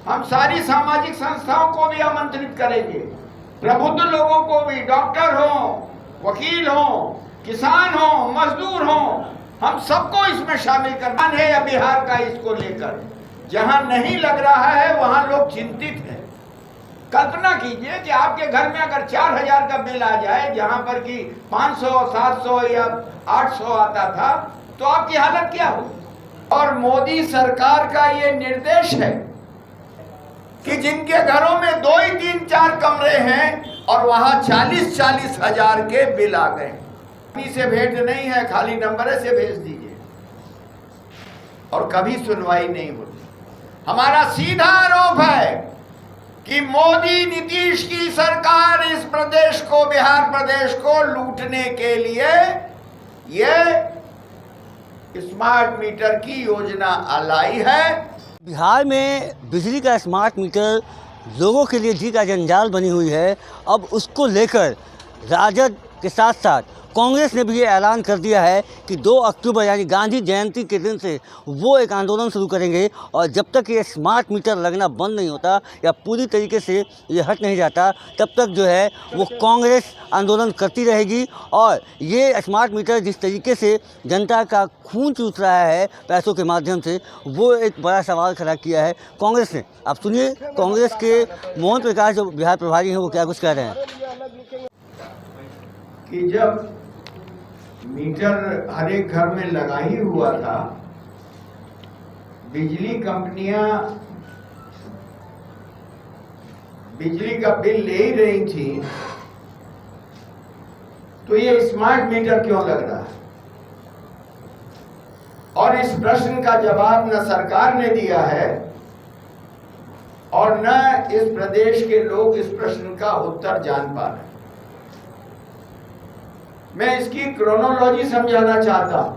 हम सारी सामाजिक संस्थाओं को भी आमंत्रित करेंगे, प्रबुद्ध लोगों को भी, डॉक्टर हो, वकील हो, किसान हो, मजदूर हो, हम सबको इसमें शामिल करना है। या बिहार का इसको लेकर जहां नहीं लग रहा है वहां लोग चिंतित हैं। कल्पना कीजिए कि आपके घर में अगर 4000 का बिल आ जाए जहां पर कि 500, 700 या 800 आता था, तो आपकी हालत क्या हो। और मोदी सरकार का ये निर्देश है कि जिनके घरों में 2 ही 3 4 कमरे हैं और वहां 40-40 हजार के बिल आ गए। से भेंट नहीं है, खाली नंबर से भेज दीजिए और कभी सुनवाई नहीं होती। हमारा सीधा आरोप है कि मोदी नीतीश की सरकार इस प्रदेश को, बिहार प्रदेश को लूटने के लिए ये स्मार्ट मीटर की योजना लाई है। बिहार में बिजली का स्मार्ट मीटर लोगों के लिए जी का जंजाल बनी हुई है। अब उसको लेकर राजद के साथ साथ कांग्रेस ने भी ये ऐलान कर दिया है कि 2 अक्टूबर यानी गांधी जयंती के दिन से वो एक आंदोलन शुरू करेंगे और जब तक ये स्मार्ट मीटर लगना बंद नहीं होता या पूरी तरीके से ये हट नहीं जाता, तब तक जो है वो कांग्रेस आंदोलन करती रहेगी। और ये स्मार्ट मीटर जिस तरीके से जनता का खून चूस रहा है पैसों के माध्यम से, वो एक बड़ा सवाल खड़ा किया है कांग्रेस ने। आप सुनिए कांग्रेस के मोहन प्रकाश जो बिहार प्रभारी हैं वो क्या कुछ कह रहे हैं। कि जब मीटर हर एक घर में लगा ही हुआ था, बिजली कंपनियां बिजली का बिल ले ही रही थी, तो ये स्मार्ट मीटर क्यों लग रहा है। और इस प्रश्न का जवाब न सरकार ने दिया है और न इस प्रदेश के लोग इस प्रश्न का उत्तर जान पा रहे। मैं इसकी क्रोनोलॉजी समझाना चाहता हूं।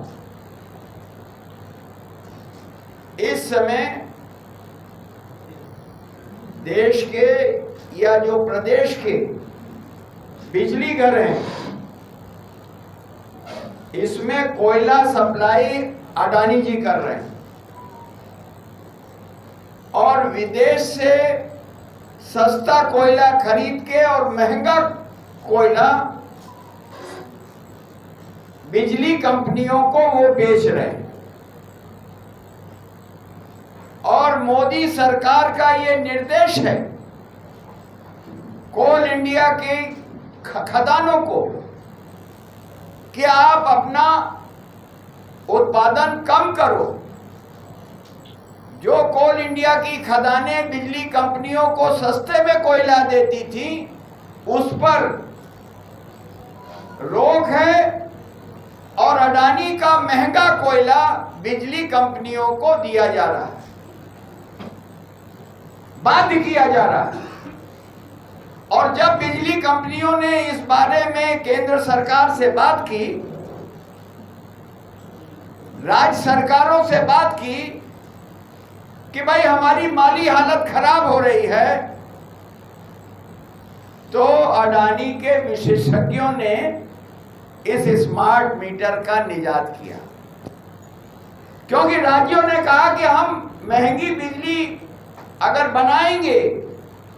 इस समय देश के या जो प्रदेश के बिजली घर हैं, इसमें कोयला सप्लाई अडानी जी कर रहे हैं और विदेश से सस्ता कोयला खरीद के और महंगा कोयला बिजली कंपनियों को वो बेच रहे हैं। और मोदी सरकार का ये निर्देश है कोल इंडिया के खदानों को कि आप अपना उत्पादन कम करो। जो कोल इंडिया की खदानें बिजली कंपनियों को सस्ते में कोयला देती थी, उस पर रोक है और अडानी का महंगा कोयला बिजली कंपनियों को दिया जा रहा है, बाध्य किया जा रहा है। और जब बिजली कंपनियों ने इस बारे में केंद्र सरकार से बात की, राज्य सरकारों से बात की कि भाई हमारी माली हालत खराब हो रही है, तो अडानी के विशेषज्ञों ने इस स्मार्ट मीटर का निजात किया। क्योंकि राज्यों ने कहा कि हम महंगी बिजली अगर बनाएंगे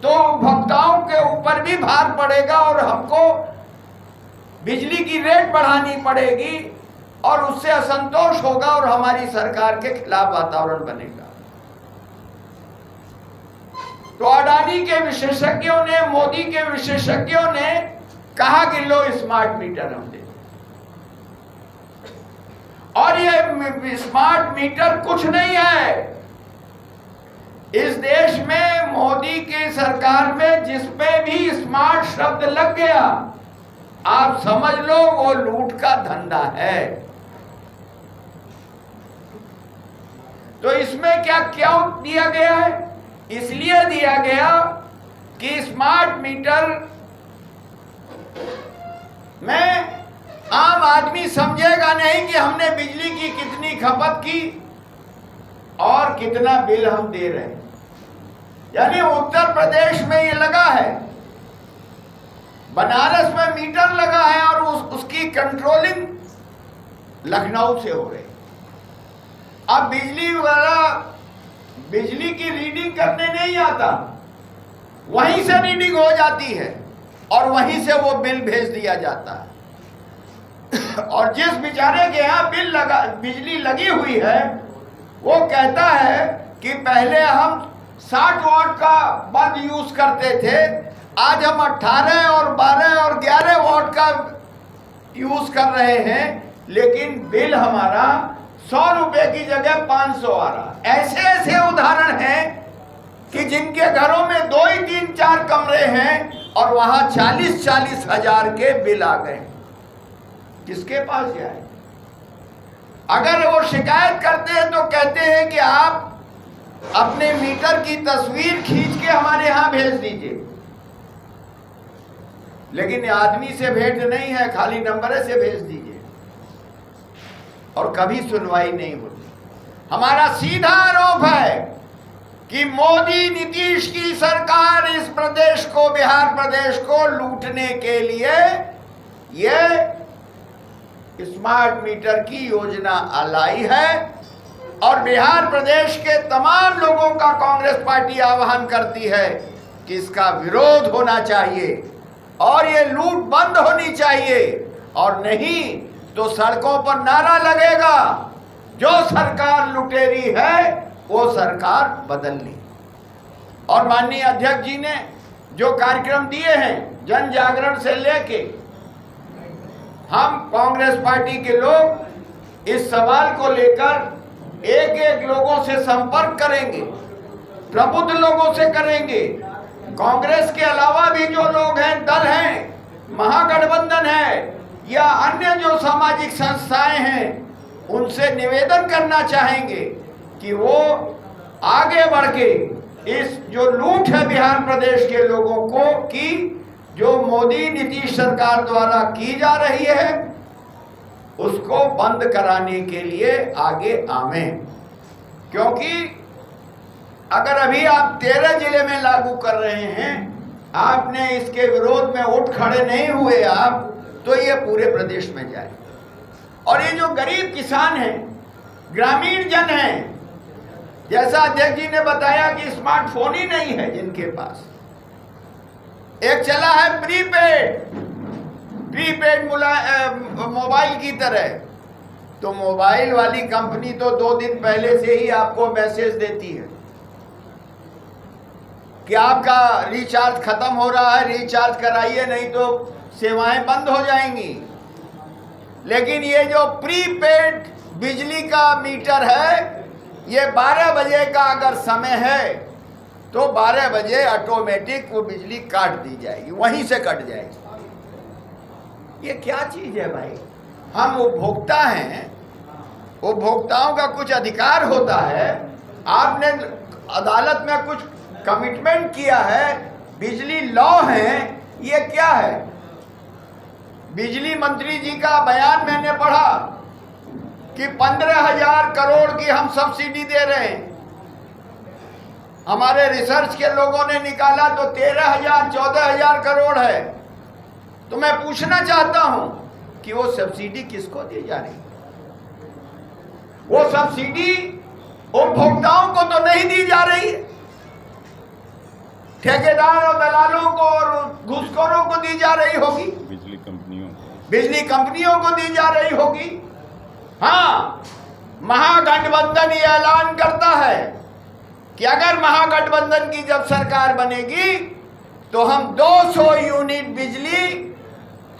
तो उपभोक्ताओं के ऊपर भी भार पड़ेगा और हमको बिजली की रेट बढ़ानी पड़ेगी और उससे असंतोष होगा और हमारी सरकार के खिलाफ वातावरण बनेगा। तो अडानी के विशेषज्ञों ने, मोदी के विशेषज्ञों ने कहा कि लो स्मार्ट मीटर हम दे। और ये स्मार्ट मीटर कुछ नहीं है। इस देश में मोदी की सरकार में जिस पे भी स्मार्ट शब्द लग गया, आप समझ लो वो लूट का धंधा है। तो इसमें क्या क्यों दिया गया है? इसलिए दिया गया कि स्मार्ट मीटर में आम आदमी समझेगा नहीं कि हमने बिजली की कितनी खपत की और कितना बिल हम दे रहे हैं। यानी उत्तर प्रदेश में ये लगा है, बनारस में मीटर लगा है और उसकी कंट्रोलिंग लखनऊ से हो रही। अब बिजली की रीडिंग करने नहीं आता, वहीं से रीडिंग हो जाती है और वहीं से वो बिल भेज दिया जाता है। और जिस बेचारे के यहाँ बिजली लगी हुई है वो कहता है कि पहले हम 60 वाट का बल्ब यूज करते थे, आज हम 18 और 12 और 11 वाट का यूज कर रहे हैं, लेकिन बिल हमारा 100 रुपए की जगह 500 आ रहा। ऐसे ऐसे उदाहरण हैं कि जिनके घरों में 2 ही 3 4 कमरे हैं और वहां 40-40 हजार के बिल आ गए। किसके पास जाए? अगर वो शिकायत करते हैं तो कहते हैं कि आप अपने मीटर की तस्वीर खींच के हमारे यहां भेज दीजिए, लेकिन आदमी से भेंट नहीं है, खाली नंबर से भेज दीजिए और कभी सुनवाई नहीं होती। हमारा सीधा आरोप है कि मोदी नीतीश की सरकार इस प्रदेश को, बिहार प्रदेश को लूटने के लिए ये स्मार्ट मीटर की योजना लाई है और बिहार प्रदेश के तमाम लोगों का कांग्रेस पार्टी आह्वान करती है कि इसका विरोध होना चाहिए और ये लूट बंद होनी चाहिए, और नहीं तो सड़कों पर नारा लगेगा, जो सरकार लुटेरी है वो सरकार बदलनी। और माननीय अध्यक्ष जी ने जो कार्यक्रम दिए हैं जन जागरण से लेके, हम कांग्रेस पार्टी के लोग इस सवाल को लेकर एक एक लोगों से संपर्क करेंगे, प्रबुद्ध लोगों से करेंगे। कांग्रेस के अलावा भी जो लोग हैं, दल हैं, महागठबंधन है या अन्य जो सामाजिक संस्थाएं हैं, उनसे निवेदन करना चाहेंगे कि वो आगे बढ़ के इस जो लूट है बिहार प्रदेश के लोगों को की, जो मोदी नीतीश सरकार द्वारा की जा रही है, उसको बंद कराने के लिए आगे आवें। क्योंकि अगर अभी आप 13 जिले में लागू कर रहे हैं, आपने इसके विरोध में उठ खड़े नहीं हुए आप, तो ये पूरे प्रदेश में जाए। और ये जो गरीब किसान हैं, ग्रामीण जन हैं, जैसा अध्यक्ष जी ने बताया कि स्मार्टफोन ही नहीं है जिनके पास, एक चला है प्रीपेड मोबाइल की तरह, तो मोबाइल वाली कंपनी तो 2 दिन पहले से ही आपको मैसेज देती है कि आपका रिचार्ज खत्म हो रहा है, रिचार्ज कराइए नहीं तो सेवाएं बंद हो जाएंगी। लेकिन ये जो प्रीपेड बिजली का मीटर है, ये 12 बजे का अगर समय है तो 12 बजे ऑटोमेटिक वो बिजली काट दी जाएगी, वहीं से कट जाएगी। ये क्या चीज है भाई? हम उपभोक्ता हैं, उपभोक्ताओं का कुछ अधिकार होता है। आपने अदालत में कुछ कमिटमेंट किया है, बिजली लॉ है, ये क्या है? बिजली मंत्री जी का बयान मैंने पढ़ा कि 15,000 करोड़ की हम सब्सिडी दे रहे हैं। हमारे रिसर्च के लोगों ने निकाला तो 13,000 14,000 करोड़ है। तो मैं पूछना चाहता हूं कि वो सब्सिडी किसको दी जा रही? वो सब्सिडी उपभोक्ताओं को तो नहीं दी जा रही, ठेकेदार और दलालों को और घूसखोरों को दी जा रही होगी, बिजली कंपनियों को दी जा रही होगी। हाँ, महागठबंधन ये ऐलान करता है कि अगर महागठबंधन की जब सरकार बनेगी तो हम 200 यूनिट बिजली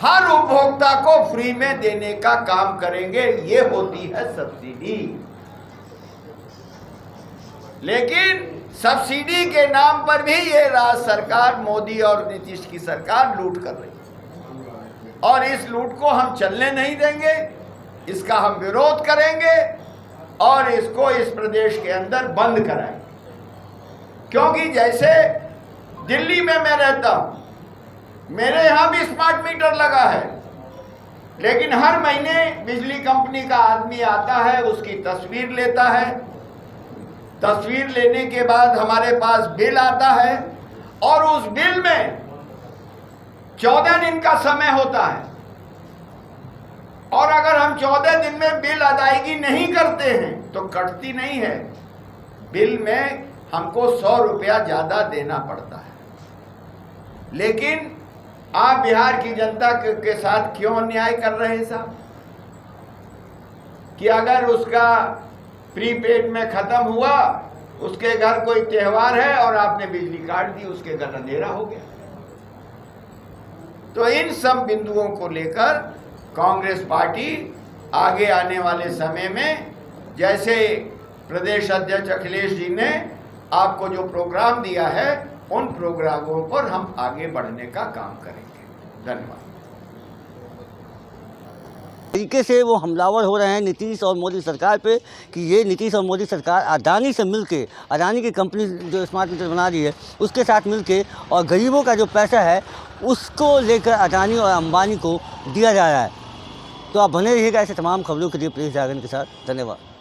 हर उपभोक्ता को फ्री में देने का काम करेंगे। ये होती है सब्सिडी। लेकिन सब्सिडी के नाम पर भी ये राज्य सरकार, मोदी और नीतीश की सरकार लूट कर रही है और इस लूट को हम चलने नहीं देंगे। इसका हम विरोध करेंगे और इसको इस प्रदेश के अंदर बंद कराएंगे। क्योंकि जैसे दिल्ली में मैं रहता हूं, मेरे यहां भी स्मार्ट मीटर लगा है, लेकिन हर महीने बिजली कंपनी का आदमी आता है, उसकी तस्वीर लेता है। तस्वीर लेने के बाद हमारे पास बिल आता है और उस बिल में 14 दिन का समय होता है और अगर हम 14 दिन में बिल अदायगी नहीं करते हैं तो कटती नहीं है। बिल में हमको 100 रुपया ज़्यादा देना पड़ता है। लेकिन आप बिहार की जनता के साथ क्यों अन्याय कर रहे हैं साहब? कि अगर उसका प्रीपेड में ख़त्म हुआ, उसके घर कोई त्यौहार है और आपने बिजली काट दी, उसके घर अंधेरा हो गया। तो इन सब बिंदुओं को लेकर कांग्रेस पार्टी आगे आने वाले समय में, जैसे प्रदेश अध्यक्ष अखिलेश जी ने आपको जो प्रोग्राम दिया है, उन प्रोग्रामों पर हम आगे बढ़ने का काम करेंगे। धन्यवाद। तरीके से वो हमलावर हो रहे हैं नीतीश और मोदी सरकार पे कि ये नीतीश और मोदी सरकार अडानी से मिलके, अडानी की कंपनी जो स्मार्ट मीटर बना रही है उसके साथ मिलके, और गरीबों का जो पैसा है उसको लेकर अडानी और अंबानी को दिया जा रहा है। तो आप बने रहिएगा ऐसे तमाम खबरों के लिए प्रेस जागरण के साथ। धन्यवाद।